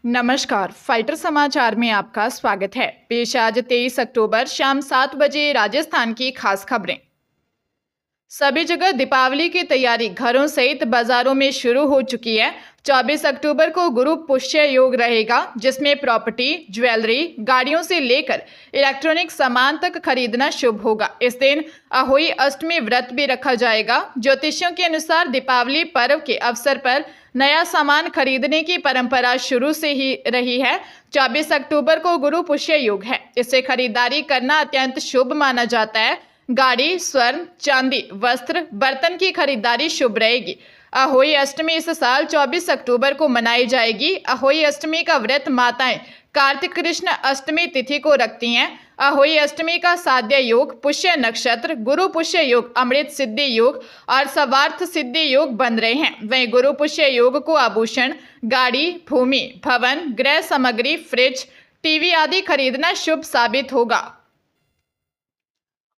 नमस्कार, फाइटर समाचार में आपका स्वागत है। पेश आज 23 अक्टूबर शाम 7 बजे राजस्थान की खास खबरें। सभी जगह दीपावली की तैयारी घरों सहित बाजारों में शुरू हो चुकी है। 24 अक्टूबर को गुरु पुष्य योग रहेगा, जिसमें प्रॉपर्टी, ज्वेलरी, गाड़ियों से लेकर इलेक्ट्रॉनिक सामान तक खरीदना शुभ होगा। इस दिन अहोई अष्टमी व्रत भी रखा जाएगा। ज्योतिषियों के अनुसार दीपावली पर्व के अवसर पर नया सामान खरीदने की परंपरा शुरू से ही रही है। 24 अक्टूबर को गुरु पुष्य योग है, इससे खरीदारी करना अत्यंत शुभ माना जाता है। गाड़ी, स्वर्ण, चांदी, वस्त्र, बर्तन की खरीदारी शुभ रहेगी। अहोई अष्टमी इस साल 24 अक्टूबर को मनाई जाएगी। अहोई अष्टमी का व्रत माताएं कार्तिक कृष्ण अष्टमी तिथि को रखती हैं। अहोई अष्टमी का साध्य योग, पुष्य नक्षत्र, गुरु पुष्य योग, अमृत सिद्धि योग और सर्वार्थ सिद्धि योग बन रहे हैं। वहीं गुरु पुष्य योग को आभूषण, गाड़ी, भूमि, भवन, गृह सामग्री, फ्रिज, टीवी आदि खरीदना शुभ साबित होगा।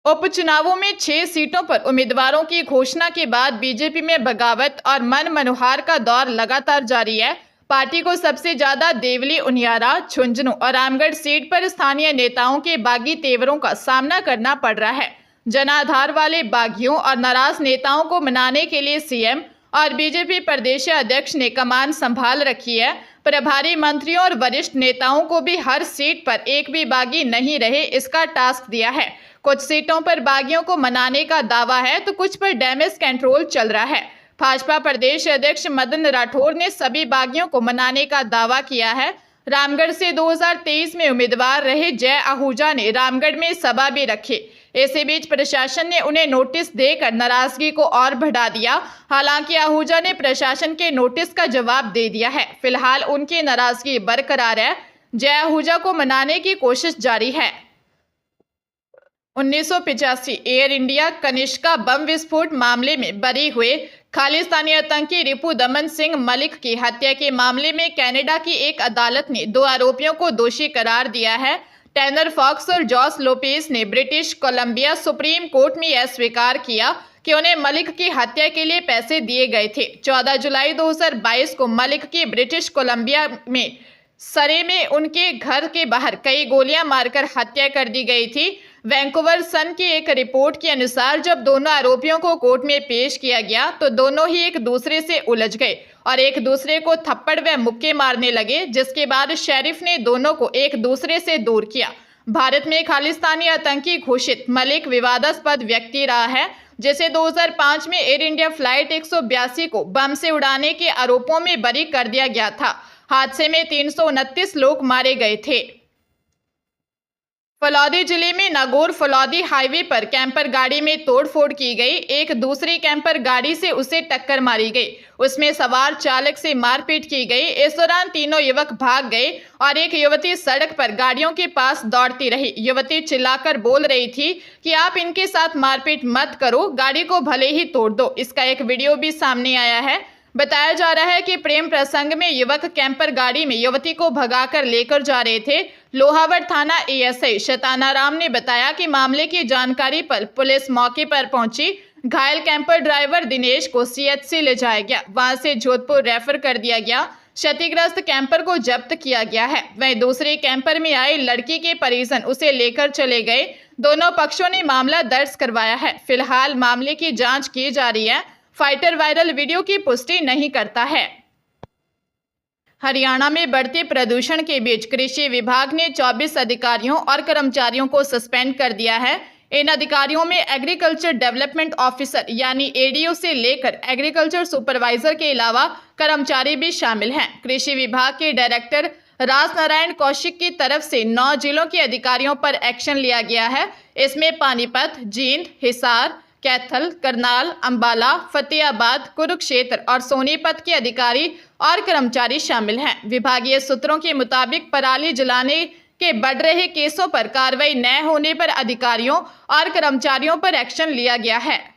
उपचुनावों में 6 सीटों पर उम्मीदवारों की घोषणा के बाद बीजेपी में बगावत और मनमनोहार का दौर लगातार जारी है। पार्टी को सबसे ज्यादा देवली, उनियारा, झुंझुनू और रामगढ़ सीट पर स्थानीय नेताओं के बागी तेवरों का सामना करना पड़ रहा है। जनाधार वाले बागियों और नाराज नेताओं को मनाने के लिए सीएम और बीजेपी प्रदेश अध्यक्ष ने कमान संभाल रखी है। प्रभारी मंत्रियों और वरिष्ठ नेताओं को भी हर सीट पर एक भी बागी नहीं रहे इसका टास्क दिया है। कुछ सीटों पर बागियों को मनाने का दावा है तो कुछ पर डैमेज कंट्रोल चल रहा है। भाजपा प्रदेश अध्यक्ष मदन राठौर ने सभी बागियों को मनाने का दावा किया है। रामगढ़ से 2023 में उम्मीदवार रहे जय आहूजा ने रामगढ़ में सभा भी रखी। इसी बीच प्रशासन ने उन्हें नोटिस देकर नाराजगी को और बढ़ा दिया। हालांकि आहूजा ने प्रशासन के नोटिस का जवाब दे दिया है। फिलहाल उनकी नाराजगी बरकरार है। जय आहूजा को मनाने की कोशिश जारी है। 1985 एयर इंडिया कनिष्का बम विस्फोट मामले में बरी हुए खालिस्तानी आतंकी रिपु दमन सिंह मलिक की हत्या के मामले में कनाडा की एक अदालत ने 2 आरोपियों को दोषी करार दिया है। टैनर फॉक्स और जॉस लोपेज ने ब्रिटिश कोलंबिया सुप्रीम कोर्ट में यह स्वीकार किया कि उन्हें मलिक की हत्या के लिए पैसे दिए गए थे। 14 जुलाई 2022 को मलिक की ब्रिटिश कोलंबिया में सरे में उनके घर के बाहर कई गोलियां मारकर हत्या कर दी गई थी। वैंकूवर सन की एक रिपोर्ट के अनुसार जब दोनों आरोपियों को कोर्ट में पेश किया गया तो दोनों ही एक दूसरे से उलझ गए और एक दूसरे को थप्पड़ व मुक्के मारने लगे, जिसके बाद शेरिफ ने दोनों को एक दूसरे से दूर किया। भारत में खालिस्तानी आतंकी घोषित मलिक विवादास्पद व्यक्ति रहा है, जिसे 2005 में एयर इंडिया फ्लाइट 182 को बम से उड़ाने के आरोपों में बरी कर दिया गया था। हादसे में 329 लोग मारे गए थे। फलौदी जिले में नागौर फलौदी हाईवे पर कैंपर गाड़ी में तोड़फोड़ की गई। एक दूसरी कैंपर गाड़ी से उसे टक्कर मारी गई। उसमें सवार चालक से मारपीट की गई। इस दौरान तीनों युवक भाग गए और एक युवती सड़क पर गाड़ियों के पास दौड़ती रही। युवती चिल्लाकर बोल रही थी कि आप इनके साथ मारपीट मत करो, गाड़ी को भले ही तोड़ दो। इसका एक वीडियो भी सामने आया है। बताया जा रहा है कि प्रेम प्रसंग में युवक कैंपर गाड़ी में युवती को भगाकर लेकर जा रहे थे। लोहावड़ थाना एएसआई शताना राम ने बताया कि मामले की जानकारी पर पुलिस मौके पर पहुंची। घायल कैंपर ड्राइवर दिनेश को सीएचसी ले जाया गया, वहां से जोधपुर रेफर कर दिया गया। क्षतिग्रस्त कैंपर को जब्त किया गया है। वहीं दूसरे कैंपर में आई लड़की के परिजन उसे लेकर चले गए। दोनों पक्षों ने मामला दर्ज करवाया है। फिलहाल मामले की जांच की जा रही है। फाइटर वायरल वीडियो की पुष्टि नहीं करता है। हरियाणा में बढ़ते प्रदूषण के बीच कृषि विभाग ने 24 अधिकारियों और कर्मचारियों को सस्पेंड कर दिया है। इन अधिकारियों में एग्रीकल्चर डेवलपमेंट ऑफिसर यानी एडीओ से लेकर एग्रीकल्चर सुपरवाइजर के अलावा कर्मचारी भी शामिल हैं। कृषि विभाग के डायरेक्टर राज नारायण कौशिक की तरफ से 9 जिलों के अधिकारियों पर एक्शन लिया गया है। इसमें पानीपत, जींद, हिसार, कैथल, करनाल, अंबाला, फतेहाबाद, कुरुक्षेत्र और सोनीपत के अधिकारी और कर्मचारी शामिल हैं। विभागीय सूत्रों के मुताबिक पराली जलाने के बढ़ रहे केसों पर कार्रवाई न होने पर अधिकारियों और कर्मचारियों पर एक्शन लिया गया है।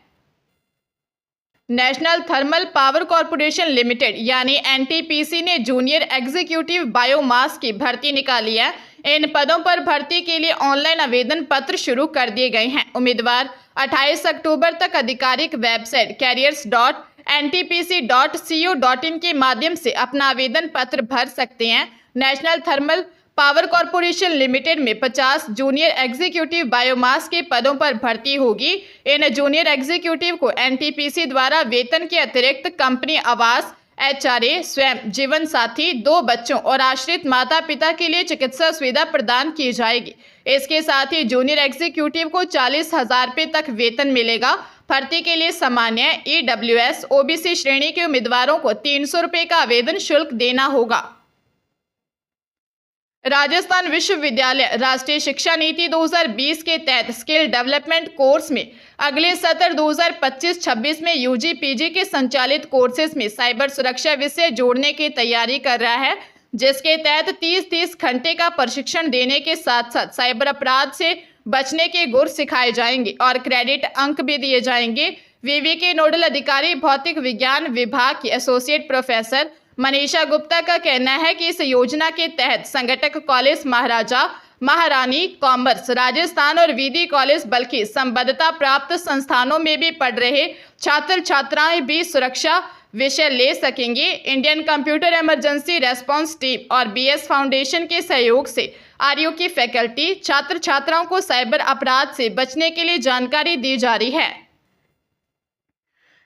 National thermal power corporation limited यानी एनटीपीसी ने जूनियर एग्जीक्यूटिव बायोमास की भर्ती निकाली है। इन पदों पर भर्ती के लिए ऑनलाइन आवेदन पत्र शुरू कर दिए गए हैं। उम्मीदवार 28 अक्टूबर तक आधिकारिक वेबसाइट careers.ntpc.co.in के माध्यम से अपना आवेदन पत्र भर सकते हैं। National thermal power corporation limited में 50 जूनियर एग्जीक्यूटिव बायोमास के पदों पर भर्ती होगी। इन जूनियर एग्जीक्यूटिव को एनटीपीसी द्वारा वेतन के अतिरिक्त कंपनी आवास, एचआरए, स्वयं जीवन साथी, 2 बच्चों और आश्रित माता पिता के लिए चिकित्सा सुविधा प्रदान की जाएगी। इसके साथ ही जूनियर एग्जीक्यूटिव को 40,000 रुपये तक वेतन मिलेगा। भर्ती के लिए सामान्य, ईडब्ल्यूएस, ओबीसी श्रेणी के उम्मीदवारों को 300 रुपये का आवेदन शुल्क देना होगा। राजस्थान विश्वविद्यालय राष्ट्रीय शिक्षा नीति 2020 के तहत स्किल डेवलपमेंट कोर्स में अगले सत्र 2025-26 में यूजी पीजी के संचालित कोर्सेज में साइबर सुरक्षा विषय जोड़ने की तैयारी कर रहा है, जिसके तहत 30 घंटे का प्रशिक्षण देने के साथ साथ साइबर अपराध से बचने के गुर सिखाए जाएंगे और क्रेडिट अंक भी दिए जाएंगे। विवि के नोडल अधिकारी भौतिक विज्ञान विभाग की एसोसिएट प्रोफेसर मनीषा गुप्ता का कहना है कि इस योजना के तहत संगठक कॉलेज महाराजा महारानी कॉमर्स राजस्थान और विधि कॉलेज बल्कि संबद्धता प्राप्त संस्थानों में भी पढ़ रहे छात्र छात्राएं भी सुरक्षा विषय ले सकेंगे। Indian computer emergency response team और बीएस फाउंडेशन के सहयोग से आरयू की फैकल्टी छात्र छात्राओं को साइबर अपराध से बचने के लिए जानकारी दी जा रही है।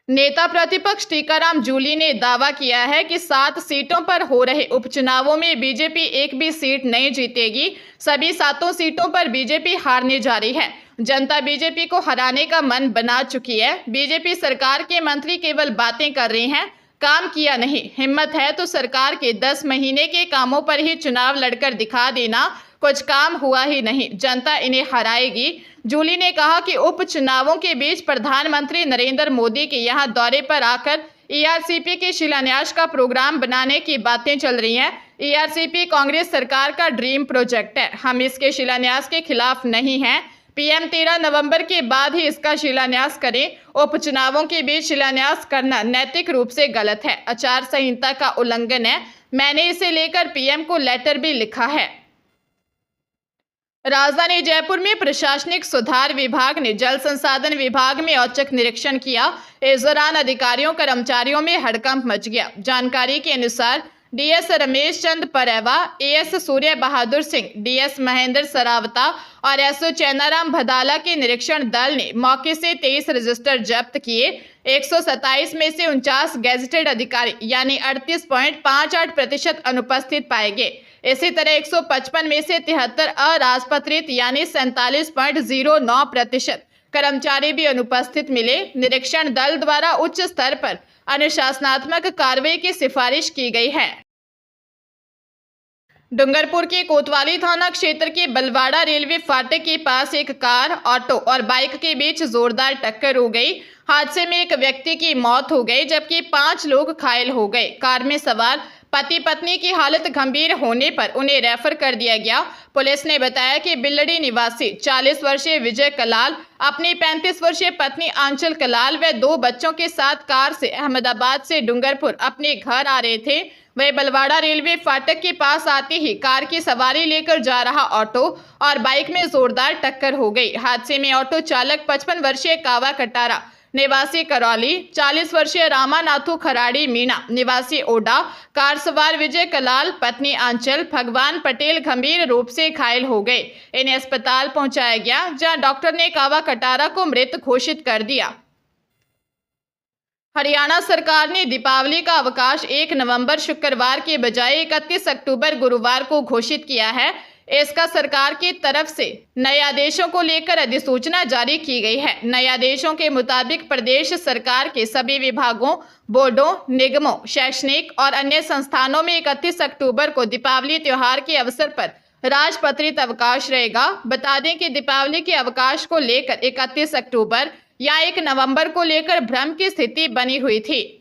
नेता प्रतिपक्ष टीकाराम जूली ने दावा किया है कि 7 सीटों पर हो रहे उपचुनावों में बीजेपी एक भी सीट नहीं जीतेगी। सभी 7 सीटों पर बीजेपी हारने जा रही है। जनता बीजेपी को हराने का मन बना चुकी है। बीजेपी सरकार के मंत्री केवल बातें कर रहे हैं, काम किया नहीं। हिम्मत है तो सरकार के 10 महीने के कामों पर ही चुनाव लड़कर दिखा देना, कुछ काम हुआ ही नहीं, जनता इन्हें हराएगी। जूली ने कहा कि उपचुनावों के बीच प्रधानमंत्री नरेंद्र मोदी के यहां दौरे पर आकर ईआरसीपी के शिलान्यास का प्रोग्राम बनाने की बातें चल रही हैं। ईआरसीपी कांग्रेस सरकार का ड्रीम प्रोजेक्ट है, हम इसके शिलान्यास के खिलाफ नहीं हैं। पीएम 13 नवंबर के बाद ही इसका शिलान्यास करें। उपचुनावों के बीच शिलान्यास करना नैतिक रूप से गलत है, आचार संहिता का उल्लंघन है। मैंने इसे लेकर पीएम को लेटर भी लिखा है। राजधानी जयपुर में प्रशासनिक सुधार विभाग ने जल संसाधन विभाग में औचक निरीक्षण किया। इस दौरान अधिकारियों कर्मचारियों में हड़कंप मच गया। जानकारी के अनुसार डीएस रमेश चंद परेवा, एएस सूर्य बहादुर सिंह, डीएस महेंद्र सरावता और एसओ चैनाराम भदाला के निरीक्षण दल ने मौके से 23 रजिस्टर जब्त किए। 127 में से 49 गैजेटेड अधिकारी यानी 38.58% अनुपस्थित पाए गए। इसी तरह 155 में से 73 अराजपत्रित यानी 47.09% कर्मचारी भी अनुपस्थित मिले। निरीक्षण दल द्वारा उच्च स्तर पर अनुशासनात्मक कार्रवाई की सिफारिश की गई है। डूंगरपुर के कोतवाली थाना क्षेत्र के बलवाड़ा रेलवे फाटक के पास एक कार, ऑटो और बाइक के बीच जोरदार टक्कर हो गई। हादसे में एक व्यक्ति की मौत हो गई जबकि 5 लोग घायल हो गए। कार में सवार पति पत्नी की हालत गंभीर होने पर उन्हें रेफर कर दिया गया। पुलिस ने बताया कि बिल्लड़ी निवासी 40 वर्षीय विजय कलाल अपनी 35 वर्षीय पत्नी आंचल कलाल व 2 बच्चों के साथ कार से अहमदाबाद से डूंगरपुर अपने घर आ रहे थे। वह बलवाड़ा रेलवे फाटक के पास आते ही कार की सवारी लेकर जा रहा ऑटो और बाइक में जोरदार टक्कर हो गई। हादसे में ऑटो चालक 55 वर्षीय कावा कटारा निवासी करौली, 40 वर्षीय रामानाथू खराड़ी मीणा निवासी ओडा, कार सवार विजय कलाल पत्नी आंचल भगवान पटेल गंभीर रूप से घायल हो गए। इन्हें अस्पताल पहुंचाया गया जहां डॉक्टर ने कावा कटारा को मृत घोषित कर दिया। हरियाणा सरकार ने दीपावली का अवकाश 1 नवंबर शुक्रवार के बजाय 31 अक्टूबर गुरुवार को घोषित किया है। इसका सरकार की तरफ से नए आदेशों को लेकर अधिसूचना जारी की गई है। नए आदेशों के मुताबिक प्रदेश सरकार के सभी विभागों, बोर्डों, निगमों, शैक्षणिक और अन्य संस्थानों में 31 अक्टूबर को दीपावली त्योहार के अवसर पर राजपत्रित अवकाश रहेगा। बता दें कि दीपावली के अवकाश को लेकर 31 अक्टूबर या 1 नवंबर को लेकर भ्रम की स्थिति बनी हुई थी।